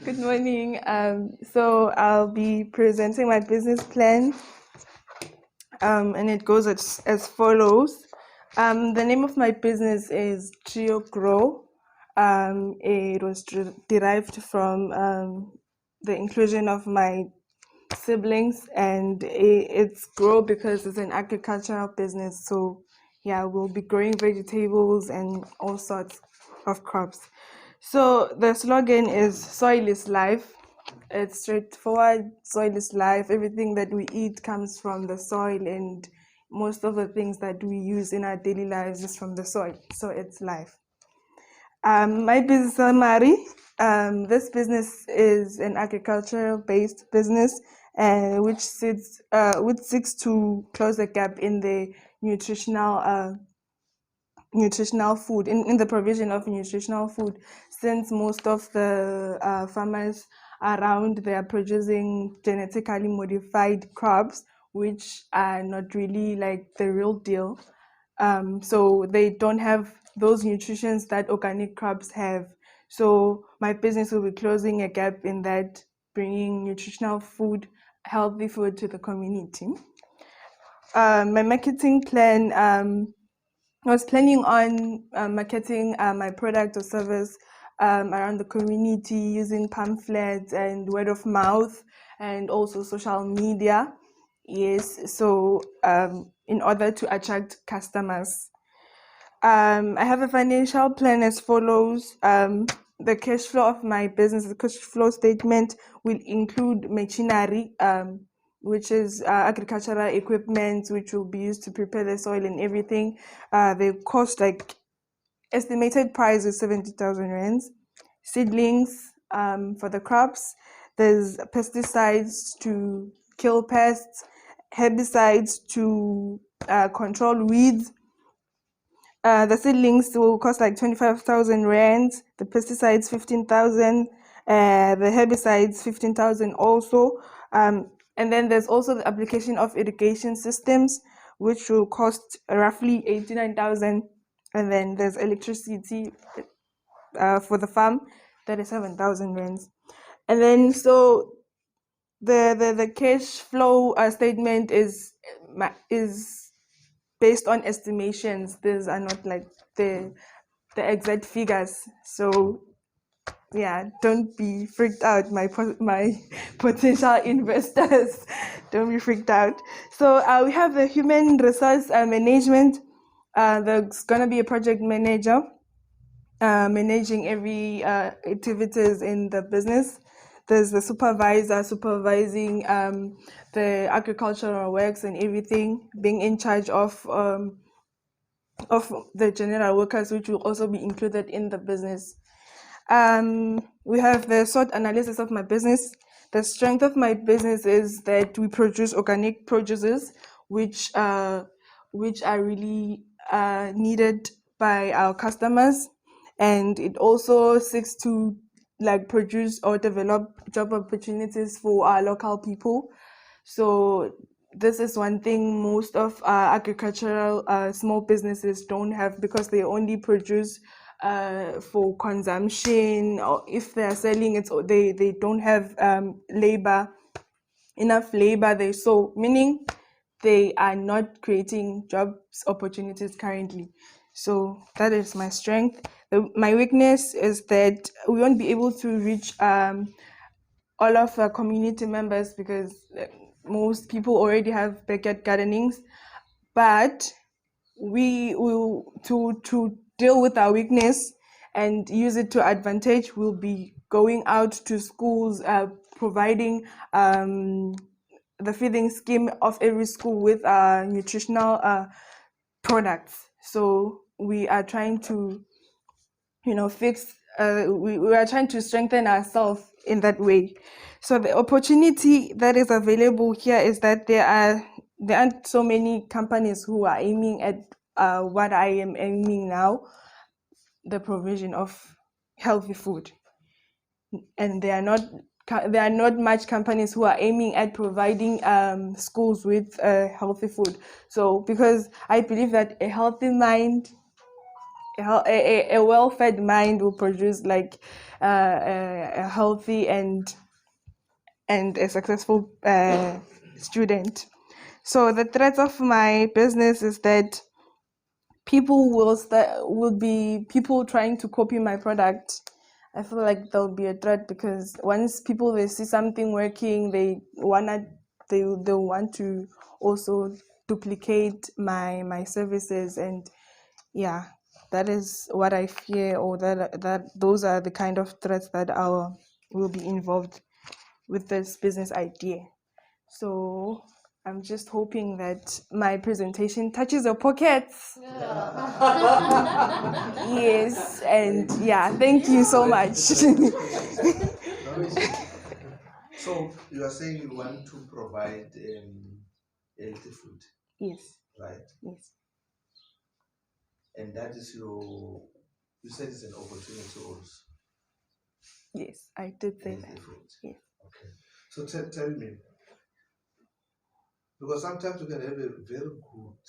Good morning. So I'll be presenting my business plan, and it goes as follows. The name of my business is Trio Grow. It was derived from the inclusion of my siblings, and it's Grow because it's an agricultural business. So yeah, we'll be growing vegetables and all sorts of crops. So the slogan is soil is life. It's straightforward. Soil is life. Everything that we eat comes from the soil, and most of the things that we use in our daily lives is from the soil. So it's life. My business summary. This business is an agricultural-based business, which seeks to close the gap in the nutritional food, in the provision of nutritional food, since most of the farmers around, they are producing genetically modified crops, which are not really like the real deal. So they don't have those nutrients that organic crops have. So my business will be closing a gap in that, bringing nutritional food, healthy food to the community. My marketing plan, I was planning on marketing my product or service around the community using pamphlets and word of mouth and also social media. Yes, so in order to attract customers. I have a financial plan as follows. The cash flow of my business, the cash flow statement will include machinery, which is agricultural equipment, which will be used to prepare the soil and everything. They cost like estimated price is 70,000 rands. Seedlings for the crops. There's pesticides to kill pests, herbicides to control weeds. The seedlings will cost like 25,000 rands, the pesticides 15,000, the herbicides 15,000 also. And then there's also the application of irrigation systems, which will cost roughly 89,000. And then there's electricity for the farm, 37,000 rands. And then so the cash flow statement is based on estimations. These are not like the exact figures. So yeah, don't be freaked out, my potential investors. Don't be freaked out. So we have the human resource management. There's gonna be a project manager managing every activities in the business. There's the supervisor supervising the agricultural works and everything, being in charge of the general workers, which will also be included in the business. We have the SWOT analysis of my business. The strength of my business is that we produce organic produces, which are really needed by our customers, and it also seeks to like produce or develop job opportunities for our local people. So this is one thing most of agricultural small businesses don't have, because they only produce for consumption, or if they're selling it, they don't have enough labor. Meaning they are not creating jobs opportunities currently. So that is my strength. My weakness is that we won't be able to reach all of our community members, because most people already have backyard gardenings. But we will, to deal with our weakness and use it to advantage, we'll be going out to schools, providing the feeding scheme of every school with nutritional products. So we are trying to fix we are trying to strengthen ourselves in that way. So the opportunity that is available here is that there aren't so many companies who are aiming at what I am aiming now, the provision of healthy food. And there are not much companies who are aiming at providing schools with healthy food. So because I believe that a healthy mind a well-fed mind will produce like a healthy and a successful student. So the threat of my business is that will be people trying to copy my product. I feel like there'll be a threat because once people they see something working, they want to also duplicate my services, and yeah, that is what I fear, or that those are the kind of threats that will be involved with this business idea. So I'm just hoping that my presentation touches your pockets. Yes, and yeah, thank you so much. So you are saying you want to provide healthy food, Yes, right? yes, And that is you said it's an opportunity also. yes, I did say Healthy that. food. Yes. Okay. So tell me, because sometimes you can have a very good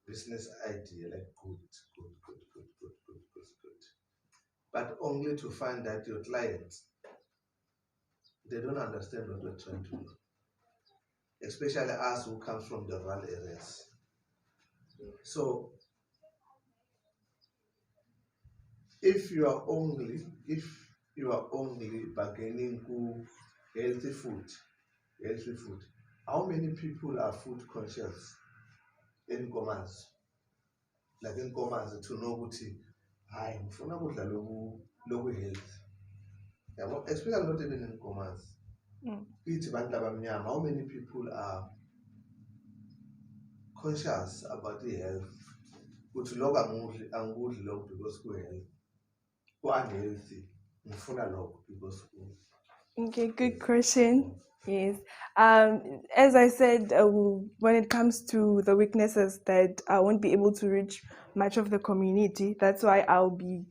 business idea, like good, but only to find that your clients, they don't understand what we're trying to do, especially us who comes from the rural areas. So if you are only bargaining to healthy food, how many people are food conscious in commerce? Like in commerce to know ukuthi hayi ngifuna ukudla loku health. Yeah, especially not even in commerce. Kithi bantu abamnyama, how many people are conscious about the health? Ukuthi lokho angikudli lokho because ku-health, ku-unhealthy, ngifuna lokho because Okay, good question. Yes. As I said, when it comes to the weaknesses that I won't be able to reach much of the community, that's why I'll be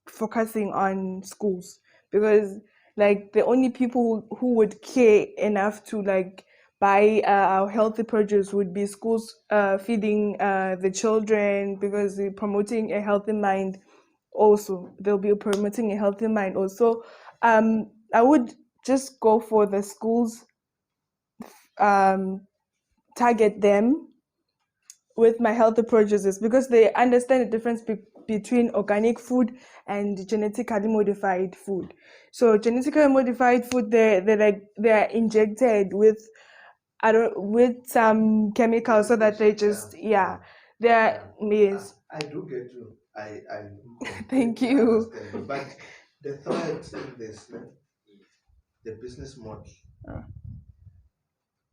focusing on schools, because like the only people who would care enough to like buy our healthy produce would be schools feeding the children, because they're promoting a healthy mind. Also, they'll be promoting a healthy mind also. I would just go for the schools, target them with my healthy produces, because they understand the difference between organic food and genetically modified food. So genetically modified food, they're injected with with some chemicals so that they just they're yes. I do get you. I Thank completely you. understand you. But the threat in this, the business model,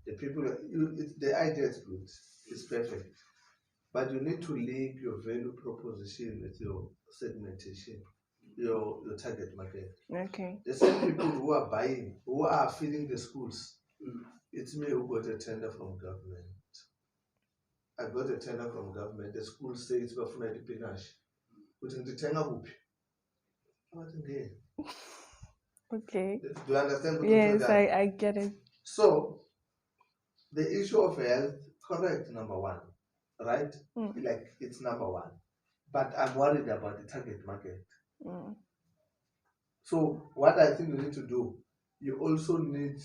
the people, the idea is good, it's perfect. But you need to link your value proposition with your segmentation, your target market. Okay. The same people who are buying, who are feeding the schools, it's me who got a tender from government. I got a tender from government. The school says bafuna ipinashi. Uthi ngithenga kuphi? Abathi ngeke. Okay. Do you understand? Yes, I get it. So the issue of health, correct, number one, right? Like it's number one. But I'm worried about the target market. So what I think you need to do, you also need,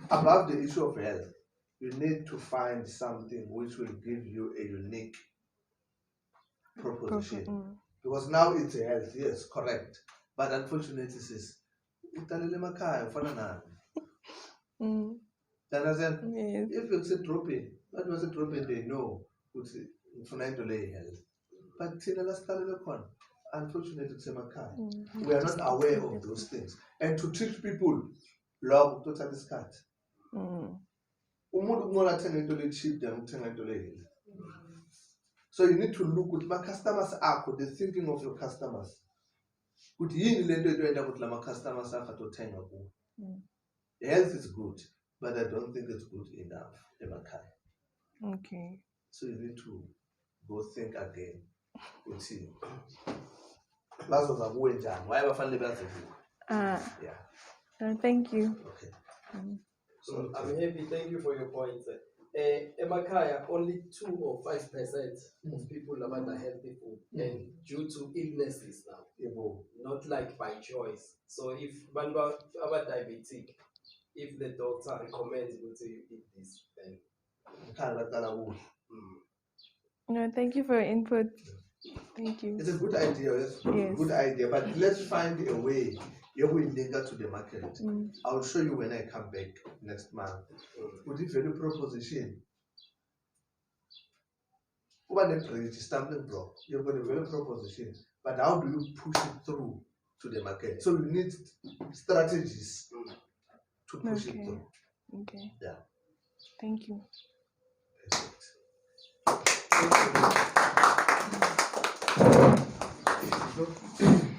above the issue of health, you need to find something which will give you a unique proposition. Because now it's a health, yes, correct. But unfortunately, sis, utalele emakhaya ufana nani? Understand? Yes. If it's a dropping, that was a dropping, they know ukuthi ngifuna into le health. But thina la siqalele khona, unfortunately kusemakhaya. We are not aware of those things. And to teach people lokho kuthatha isikhathi. Umuntu kunqola athenga into le cheap than ukuthenga into le health. So you need to look with my customers akho, the thinking of your customers. Ukuthi yini lento etoyenda ukuthi lama customers akho atothenga kuwo. Health is good, but I don't think it's good enough emakhaya. Okay. So you need to go think again. Uthi bazoza kuwe njani? Why bafanele baze kuwe? Yeah. Thank you. Okay. So I'm happy. Thank you for your points. Emakaya, only 2 or 5% of people have a healthy food, and due to illnesses now, not like by choice. So if Banba are diabetic, if the doctor recommends you to eat this, then No, thank you for your input. Thank you. It's a good idea. Yes. Good idea. But let's find a way. You will link to the market. I'll show you when I come back next month. Put it very proposition. What a bridge stumbling block. You've got a very proposition. But how do you push it through to the market? So you need strategies to push it through. Okay. Yeah. Thank you. Perfect. Thank you.